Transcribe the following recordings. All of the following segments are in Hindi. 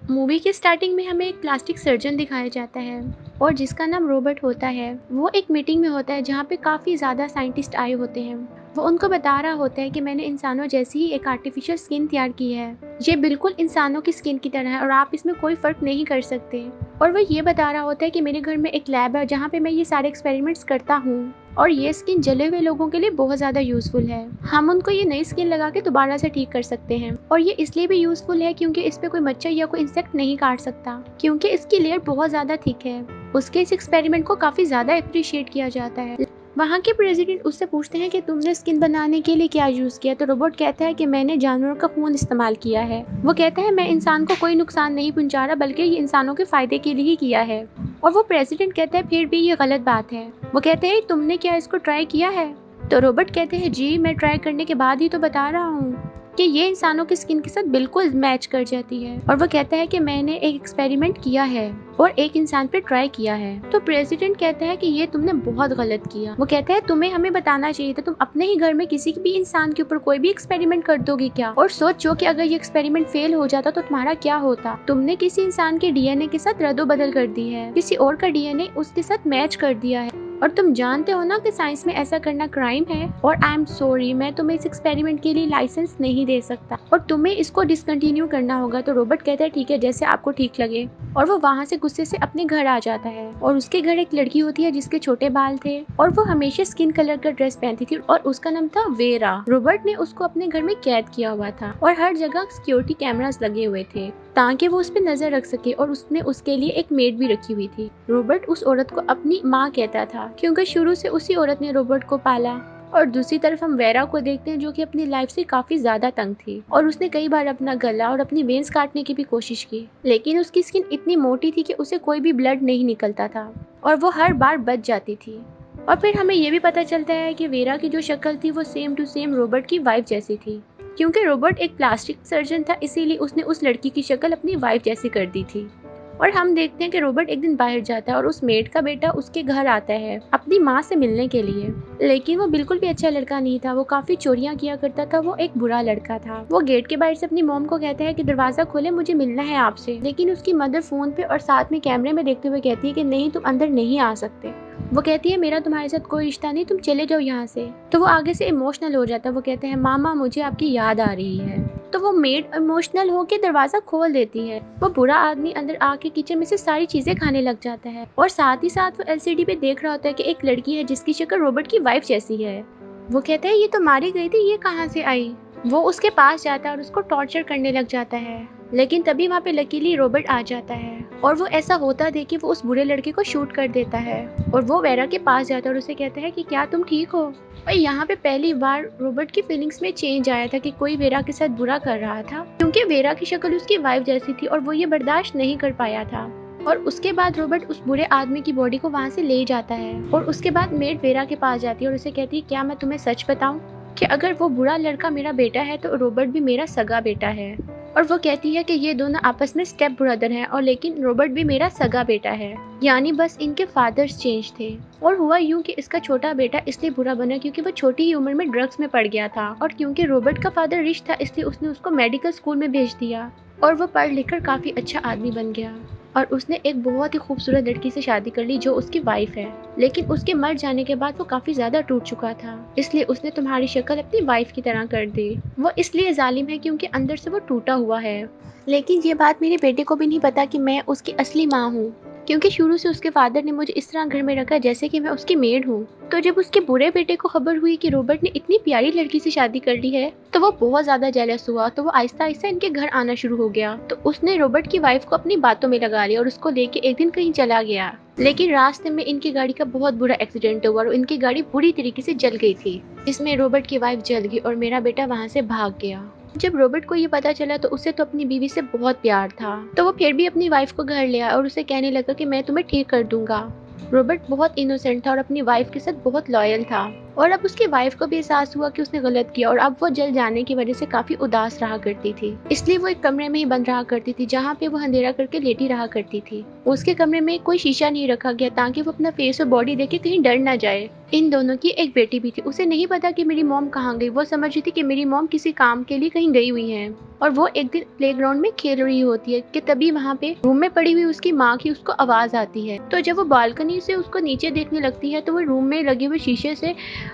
मूवी की स्टार्टिंग में हमें एक प्लास्टिक सर्जन दिखाया जाता है और जिसका नाम रॉबर्ट होता है। वो एक मीटिंग में होता है जहाँ पे काफ़ी ज़्यादा साइंटिस्ट आए होते हैं। वो उनको बता रहा होता है कि मैंने इंसानों जैसी ही एक आर्टिफिशियल स्किन तैयार की है। ये बिल्कुल इंसानों की स्किन की तरह है और आप इसमें कोई फ़र्क नहीं कर सकते। और वो ये बता रहा होता है कि मेरे घर में एक लैब है जहाँ पे मैं ये सारे एक्सपेरिमेंट्स करता हूँ और ये स्किन जले हुए लोगों के लिए बहुत ज़्यादा यूज़फुल है। हम उनको ये नई स्किन लगा के दोबारा से ठीक कर सकते हैं और ये इसलिए भी यूज़फुल है क्योंकि इस पे कोई मच्छर या कोई इंसेक्ट नहीं काट सकता क्योंकि इसकी लेयर बहुत ज़्यादा थिक है। उसके इस एक्सपेरिमेंट को काफ़ी ज़्यादा अप्रिशिएट किया जाता है। वहाँ के प्रेसिडेंट उससे पूछते हैं कि तुमने स्किन बनाने के लिए क्या यूज़ किया, तो रोबोट कहता है कि मैंने जानवरों का खून इस्तेमाल किया है। वो कहता है मैं इंसान को कोई नुकसान नहीं पहुंचा रहा बल्कि ये इंसानों के फ़ायदे के लिए ही किया है। और वो प्रेसिडेंट कहता है फिर भी ये गलत बात है। वो कहते हैं तुमने क्या इसको ट्राई किया है? तो रोबोट कहते हैं जी मैं ट्राई करने के बाद ही तो बता रहा हूँ कि ये इंसानों की स्किन के साथ बिल्कुल मैच कर जाती है। और वो कहता है कि मैंने एक एक्सपेरिमेंट किया है और एक इंसान पे ट्राई किया है। तो प्रेसिडेंट कहता है कि ये तुमने बहुत गलत किया। वो कहता है तुम्हें हमें बताना चाहिए था, तुम अपने ही घर में किसी भी इंसान के ऊपर कोई भी एक्सपेरिमेंट कर दोगे क्या? और सोचो कि अगर ये एक्सपेरिमेंट फेल हो जाता तो तुम्हारा क्या होता। तुमने किसी इंसान के डीएनए के साथ रद्दोबदल कर दी है, किसी और का डीएनए उसके साथ मैच कर दिया है और तुम जानते हो ना कि साइंस में ऐसा करना क्राइम है। और आई एम सॉरी, मैं तुम्हें इस एक्सपेरिमेंट के लिए लाइसेंस नहीं दे सकता और तुम्हें इसको डिसकंटिन्यू करना होगा। तो रोबोट कहता है ठीक है, जैसे आपको ठीक लगे। और वो वहाँ से गुस्से से अपने घर आ जाता है और उसके घर एक लड़की होती है जिसके छोटे बाल थे और वो हमेशा स्किन कलर का ड्रेस पहनती थी और उसका नाम था वेरा। रोबोट ने उसको अपने घर में कैद किया हुआ था और हर जगह सिक्योरिटी कैमरास लगे हुए थे ताकि वो उस पर नजर रख सके और उसने उसके लिए एक मेड भी रखी हुई थी। रोबोट उस औरत को अपनी माँ कहता था क्योंकि शुरू से उसी औरत ने रोबोट को पाला। और दूसरी तरफ हम वेरा को देखते हैं जो कि अपनी लाइफ से काफी ज्यादा तंग थी और उसने कई बार अपना गला और अपनी वेन्स काटने की भी कोशिश की, लेकिन उसकी स्किन इतनी मोटी थी कि उसे कोई भी ब्लड नहीं निकलता था और वो हर बार बच जाती थी। और फिर हमें ये भी पता चलता है कि वेरा की जो शक्ल थी वो सेम टू सेम रोबोट की वाइफ जैसी थी। क्योंकि रोबोट एक प्लास्टिक सर्जन था इसीलिए उसने उस लड़की की शक्ल अपनी वाइफ जैसी कर दी थी। और हम देखते हैं कि रोबोट एक दिन बाहर जाता है और उस मेड का बेटा उसके घर आता है अपनी माँ से मिलने के लिए, लेकिन वो बिल्कुल भी अच्छा लड़का नहीं था। वो काफी चोरियां किया करता था, वो एक बुरा लड़का था। वो गेट के बाहर से अपनी मॉम को कहता है कि दरवाजा खोले, मुझे मिलना है आपसे, लेकिन उसकी मदर फोन पे और साथ में कैमरे में देखते हुए कहती है कि नहीं, तुम अंदर नहीं आ सकते। वो कहती है मेरा तुम्हारे साथ कोई रिश्ता नहीं, तुम चले जाओ यहाँ से। तो वो आगे से इमोशनल हो जाता है। वो कहते हैं मामा मुझे आपकी याद आ रही है। तो वो मेड इमोशनल होकर दरवाजा खोल देती है। वो बुरा आदमी अंदर आके किचन में से सारी चीजें खाने लग जाता है और साथ ही साथ वो एलसीडी पे देख रहा होता है कि एक लड़की है जिसकी शक्ल रोबोट की वाइफ जैसी है। वो कहता है ये तो मारी गई थी, ये कहाँ से आई? वो उसके पास जाता है और उसको टॉर्चर करने लग जाता है, लेकिन तभी वहाँ पे लकीली रोबोट आ जाता है और वो ऐसा होता देख के वो उस बुरे लड़के को शूट कर देता है। और वो वेरा के पास जाता है और उसे कहता है कि क्या तुम ठीक हो? और यहाँ पे पहली बार रोबोट की फीलिंग्स में चेंज आया था कि कोई वेरा के साथ बुरा कर रहा था, क्योंकि वेरा की शक्ल उसकी वाइफ जैसी थी और वो ये बर्दाश्त नहीं कर पाया था। और उसके बाद रोबोट उस बुरे आदमी की बॉडी को वहाँ से ले जाता है और उसके बाद मेड वेरा के पास जाती है और उसे कहती है क्या मैं तुम्हें सच बताऊं कि अगर वो बुरा लड़का मेरा बेटा है तो रोबोट भी मेरा सगा बेटा है। और वो कहती है कि ये दोनों आपस में स्टेप ब्रदर हैं और लेकिन रोबोट भी मेरा सगा बेटा है, यानी बस इनके फादर्स चेंज थे। और हुआ यूं कि इसका छोटा बेटा इसलिए बुरा बना क्योंकि वो छोटी ही उम्र में ड्रग्स में पड़ गया था और क्योंकि रोबोट का फादर रिच था इसलिए उसने उसको मेडिकल स्कूल में भेज दिया और वो पढ़ लिख कर काफी अच्छा आदमी बन गया और उसने एक बहुत ही खूबसूरत लड़की से शादी कर ली जो उसकी वाइफ है। लेकिन उसके मर जाने के बाद वो काफी ज्यादा टूट चुका था, इसलिए उसने तुम्हारी शक्ल अपनी वाइफ की तरह कर दी। वो इसलिए जालिम है क्योंकि अंदर से वो टूटा हुआ है। लेकिन ये बात मेरे बेटे को भी नहीं पता कि मैं उसकी असली माँ हूँ, क्योंकि शुरू से उसके फादर ने मुझे इस तरह घर में रखा जैसे कि मैं उसकी मेड हूँ। तो जब उसके बुरे बेटे को खबर हुई कि रोबोट ने इतनी प्यारी लड़की से शादी कर ली है तो वो बहुत ज्यादा जेलस हुआ। तो वो आहिस्ता आहिस्ता इनके घर आना शुरू हो गया। तो उसने रोबोट की वाइफ को अपनी बातों में लगा लिया और उसको लेके एक दिन कहीं चला गया, लेकिन रास्ते में इनकी गाड़ी का बहुत बुरा एक्सीडेंट हुआ और इनकी गाड़ी बुरी तरीके से जल गई थी, जिसमें रोबोट की वाइफ जल गई और मेरा बेटा वहाँ से भाग गया। जब रोबोट को ये पता चला तो उसे तो अपनी बीवी से बहुत प्यार था, तो वो फिर भी अपनी वाइफ को घर ले आया और उसे कहने लगा कि मैं तुम्हें ठीक कर दूंगा। रोबोट बहुत इनोसेंट था और अपनी वाइफ के साथ बहुत लॉयल था और अब उसकी वाइफ को भी एहसास हुआ कि उसने गलत किया और अब वो जल जाने की वजह से काफी उदास रहा करती थी, इसलिए वो एक कमरे में ही बंद रहा करती थी जहाँ पे वो अंधेरा करके लेटी रहा करती थी। उसके कमरे में कोई शीशा नहीं रखा गया ताकि वो अपना फेस और बॉडी देख के कहीं डर ना जाए। इन दोनों की एक बेटी भी थी। उसे नहीं पता कि मेरी मॉम कहाँ गई। वो समझ रही थी कि मेरी मॉम किसी काम के लिए कहीं गई हुई है और वो एक दिन प्लेग्राउंड में खेल रही होती है कि तभी वहाँ पे रूम में पड़ी हुई उसकी माँ की उसको आवाज आती है। तो जब वो बालकनी से उसको नीचे देखने लगती है तो वो रूम में लगे हुए शीशे से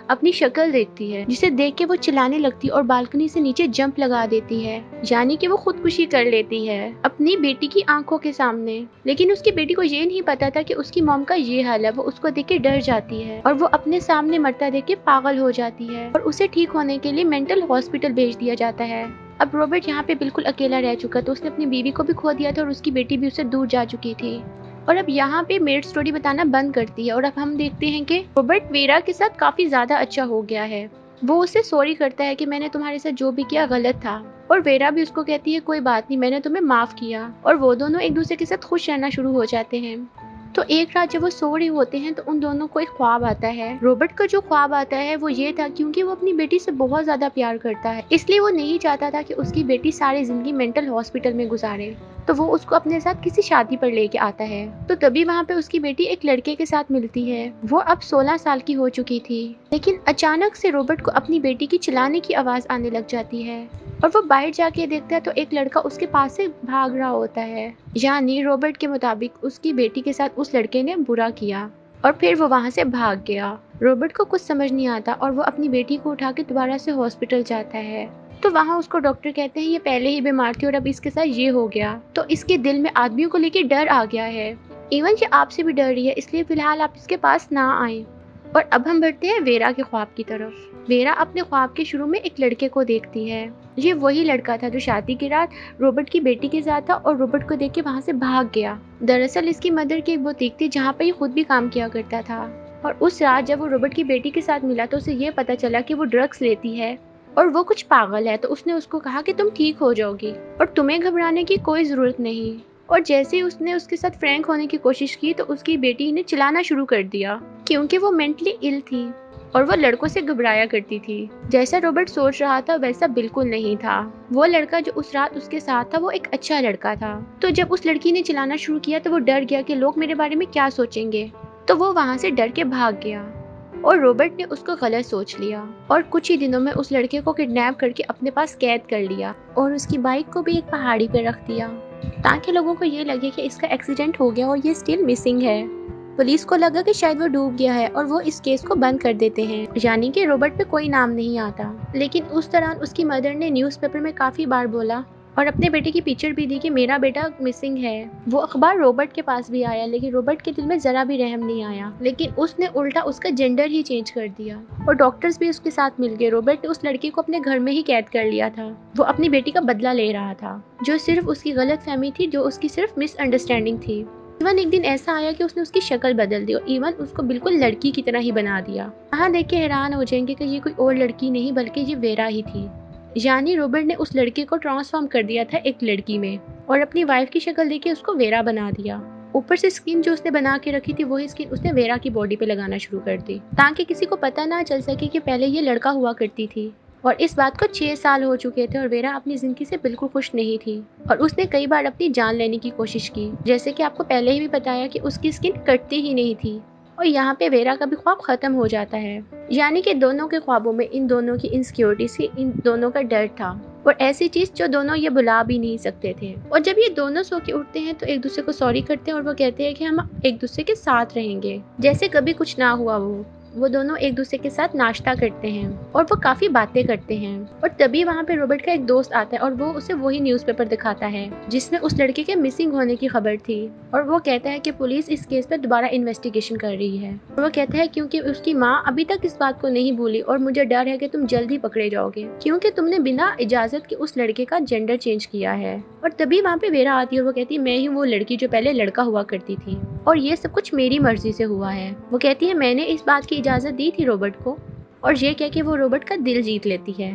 अपनी शक्ल देखती है, जिसे देख के वो चिल्लाने लगती है और बालकनी से नीचे जंप लगा देती है, यानी कि वो खुदकुशी कर लेती है अपनी बेटी की आंखों के सामने। लेकिन उसकी बेटी को ये नहीं पता था कि उसकी मॉम का ये हाल है। वो उसको देख के डर जाती है और वो अपने सामने मरता देख के पागल हो जाती है और उसे ठीक होने के लिए मेंटल हॉस्पिटल भेज दिया जाता है। अब रॉबर्ट यहाँ पे बिल्कुल अकेला रह चुका था। उसने अपनी बीवी को भी खो दिया था और उसकी बेटी भी उससे दूर जा चुकी थी। और अब यहाँ पे मेड स्टोरी बताना बंद करती है और अब हम देखते हैं कि रॉबर्ट वेरा के साथ काफी ज्यादा अच्छा हो गया है। वो उससे सॉरी करता है कि मैंने तुम्हारे साथ जो भी किया गलत था, और वेरा भी उसको कहती है कोई बात नहीं, मैंने तुम्हें माफ किया। और वो दोनों एक दूसरे के साथ खुश रहना शुरू हो जाते हैं। तो एक रात जब वो सो रहे होते हैं तो उन दोनों को एक ख्वाब आता है। रॉबर्ट का जो ख्वाब आता है वो ये था, क्योंकि वो अपनी बेटी से बहुत ज्यादा प्यार करता है, इसलिए वो नहीं चाहता था कि उसकी बेटी सारी जिंदगी मेंटल हॉस्पिटल में गुजारे। तो वो उसको अपने साथ किसी शादी पर लेके आता है। तो तभी वहाँ पे उसकी बेटी एक लड़के के साथ मिलती है। वो अब 16 साल की हो चुकी थी, लेकिन अचानक से रॉबर्ट को अपनी बेटी की चिल्लाने की आवाज आने लग जाती है और वो बाहर जाके देखता है तो एक लड़का उसके पास से भाग रहा होता है। यानी रॉबर्ट के मुताबिक उसकी बेटी के साथ उस लड़के ने बुरा किया और फिर वो वहाँ से भाग गया। रॉबर्ट को कुछ समझ नहीं आता और वो अपनी बेटी को उठा के दोबारा से हॉस्पिटल जाता है। तो वहाँ उसको डॉक्टर कहते हैं ये पहले ही बीमार थी और अब इसके साथ ये हो गया, तो इसके दिल में आदमियों को लेके डर आ गया है। इवन ये आपसे भी डर रही है, इसलिए फिलहाल आप इसके पास ना आए। और अब हम बढ़ते हैं वेरा के ख्वाब की तरफ। वेरा अपने ख्वाब के शुरू में एक लड़के को देखती है। ये वही लड़का था जो शादी की रात रॉबर्ट की बेटी के साथ था और रॉबर्ट को देख के वहाँ से भाग गया। दरअसल इसकी मदर की एक बुटीक थी जहाँ पर ये खुद भी काम किया करता था। और उस रात जब वो रॉबर्ट की बेटी के साथ मिला तो उसे ये पता चला कि वो ड्रग्स लेती है और वो कुछ पागल है। तो उसने उसको कहा कि तुम ठीक हो जाओगी और तुम्हें घबराने की कोई जरूरत नहीं। और जैसे ही उसने उसके साथ फ्रैंक होने की कोशिश की तो उसकी बेटी ने चिल्लाना शुरू कर दिया, क्योंकि वो मेंटली इल थी और वो लड़कों से घबराया करती थी। जैसा रॉबर्ट सोच रहा था वैसा बिल्कुल नहीं था। वो लड़का जो उस रात उसके साथ था वो एक अच्छा लड़का था। तो जब उस लड़की ने चिल्लाना शुरू किया तो वो डर गया कि लोग मेरे बारे में क्या सोचेंगे, तो वो वहाँ से डर के भाग गया। और रॉबर्ट ने उसको गलत सोच लिया और कुछ ही दिनों में उस लड़के को किडनैप करके अपने पास कैद कर लिया और उसकी बाइक को भी एक पहाड़ी पर रख दिया, ताकि लोगों को ये लगे कि इसका एक्सीडेंट हो गया और ये स्टिल मिसिंग है। पुलिस को लगा कि शायद वो डूब गया है और वो इस केस को बंद कर देते हैं, यानी कि रॉबर्ट पे कोई नाम नहीं आता। लेकिन उस दौरान उसकी मदर ने न्यूज़पेपर में काफी बार बोला और अपने बेटे की पिक्चर भी दी कि मेरा बेटा मिसिंग है। वो अखबार रॉबर्ट के पास भी आया, लेकिन रॉबर्ट के दिल में जरा भी रहम नहीं आया, लेकिन उसने उल्टा उसका जेंडर ही चेंज कर दिया और डॉक्टर्स भी उसके साथ मिल गए। रॉबर्ट ने उस लड़के को अपने घर में ही कैद कर लिया था। वो अपनी बेटी का बदला ले रहा था, जो सिर्फ उसकी गलतफहमी थी, जो उसकी सिर्फ मिसअंडरस्टैंडिंग थी। इवन एक दिन ऐसा आया कि उसने उसकी शक्ल बदल दी और इवन उसको बिल्कुल लड़की की तरह ही बना दिया। यहाँ देख के हैरान हो जाएंगे कि ये कोई और लड़की नहीं बल्कि ये वेरा ही थी। यानी रॉबर्ट ने उस लड़के को ट्रांसफॉर्म कर दिया था एक लड़की में और अपनी वाइफ की शक्ल देके उसको वेरा बना दिया। ऊपर से स्किन जो उसने बना के रखी थी वही स्किन उसने वेरा की बॉडी पे लगाना शुरू कर दी, ताकि किसी को पता ना चल सके कि पहले ये लड़का हुआ करती थी। और इस बात को 6 साल हो चुके थे और वेरा अपनी जिंदगी से बिल्कुल खुश नहीं थी और उसने कई बार अपनी जान लेने की कोशिश की, जैसे कि आपको पहले ही भी बताया कि उसकी स्किन कटती ही नहीं थी। और यहाँ पे वेरा का भी ख्वाब खत्म हो जाता है। यानी कि दोनों के ख्वाबों में इन दोनों की इनसिक्योरिटी से इन दोनों का डर था और ऐसी चीज जो दोनों ये बुला भी नहीं सकते थे। और जब ये दोनों सो के उठते हैं तो एक दूसरे को सॉरी करते हैं और वो कहते हैं कि हम एक दूसरे के साथ रहेंगे जैसे कभी कुछ ना हुआ। वो दोनों एक दूसरे के साथ नाश्ता करते हैं और वो काफी बातें करते हैं। और तभी वहाँ पे रॉबर्ट का एक दोस्त आता है और वो उसे वही न्यूज़पेपर दिखाता है जिसमें उस लड़के के मिसिंग होने की खबर थी। और वो कहता है कि पुलिस इस केस पर दोबारा इन्वेस्टिगेशन कर रही है। और वो कहता है क्योंकि उसकी माँ अभी तक इस बात को नहीं भूली और मुझे डर है कि तुम जल्दी पकड़े जाओगे, क्योंकि तुमने बिना इजाजत के उस लड़के का जेंडर चेंज किया है। और तभी वहाँ पे वेरा आती है और वो कहती है मैं ही वो लड़की जो पहले लड़का हुआ करती थी और ये सब कुछ मेरी मर्जी से हुआ है। वो कहती है मैंने इस बात की इजाजत दी थी रॉबर्ट को, और ये कह के वो रॉबर्ट का दिल जीत लेती है।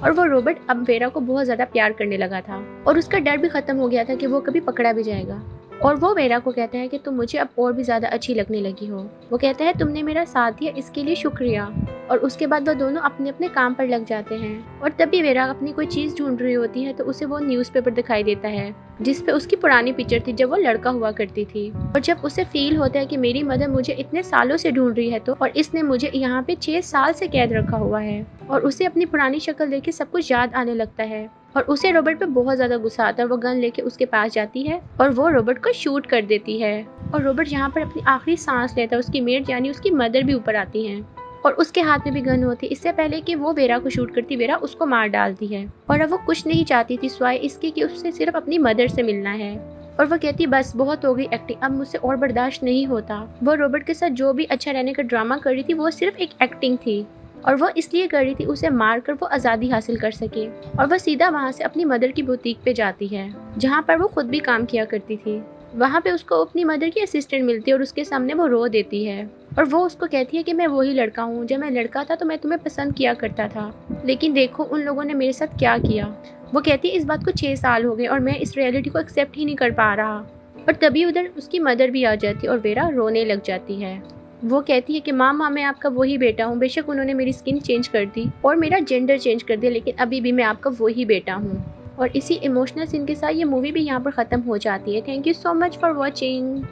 और वो रॉबर्ट अब वेरा को बहुत ज्यादा प्यार करने लगा था और उसका डर भी खत्म हो गया था कि वो कभी पकड़ा भी जाएगा। और वो वेरा को कहता है कि तुम मुझे अब और भी ज्यादा अच्छी लगने लगी हो। वो कहता है तुमने मेरा साथ दिया इसके लिए शुक्रिया। और उसके बाद वो दोनों अपने अपने काम पर लग जाते हैं। और तभी वेरा अपनी कोई चीज ढूंढ रही होती है तो उसे वो न्यूज़पेपर दिखाई देता है जिस पे उसकी पुरानी पिक्चर थी जब वो लड़का हुआ करती थी। और जब उसे फील होता है कि मेरी मदर मुझे इतने सालों से ढूंढ रही है तो, और इसने मुझे यहाँ पे 6 साल से कैद रखा हुआ है, और उसे अपनी पुरानी शक्ल देख के सब कुछ याद आने लगता है। और उसे रॉबर्ट पे बहुत ज़्यादा गुस्सा आता है और वो गन लेके उसके पास जाती है और वो रॉबर्ट को शूट कर देती है। और रॉबर्ट यहाँ पर अपनी आखिरी सांस लेता है। उसकी मेड यानी उसकी मदर भी ऊपर आती हैं और उसके हाथ में भी गन होती है। इससे पहले कि वो वेरा को शूट करती, वेरा उसको मार डालती है। और अब वो कुछ नहीं चाहती थी सिवाय इसके कि उससे सिर्फ अपनी मदर से मिलना है। और वो कहती बस बहुत हो गई एक्टिंग, अब मुझसे और बर्दाश्त नहीं होता। वो रॉबर्ट के साथ जो भी अच्छा रहने का ड्रामा कर रही थी वो सिर्फ एक एक्टिंग थी, और वो इसलिए कर रही थी उसे मारकर वो आज़ादी हासिल कर सके। और वह सीधा वहाँ से अपनी मदर की बुटीक पे जाती है जहाँ पर वो खुद भी काम किया करती थी। वहाँ पे उसको अपनी मदर की असिस्टेंट मिलती है और उसके सामने वो रो देती है। और वो उसको कहती है कि मैं वही लड़का हूँ, जब मैं लड़का था तो मैं तुम्हें पसंद किया करता था, लेकिन देखो उन लोगों ने मेरे साथ क्या किया। वो कहती है इस बात को 6 साल हो गए और मैं इस रियलिटी को एक्सेप्ट ही नहीं कर पा रहा। और तभी उधर उसकी मदर भी आ जाती है और वेरा रोने लग जाती है। वो कहती है कि माँ मैं आपका वही बेटा हूँ, बेशक उन्होंने मेरी स्किन चेंज कर दी और मेरा जेंडर चेंज कर दिया, लेकिन अभी भी मैं आपका वही बेटा हूँ। और इसी इमोशनल सीन के साथ ये मूवी भी यहाँ पर ख़त्म हो जाती है। Thank you so much for watching.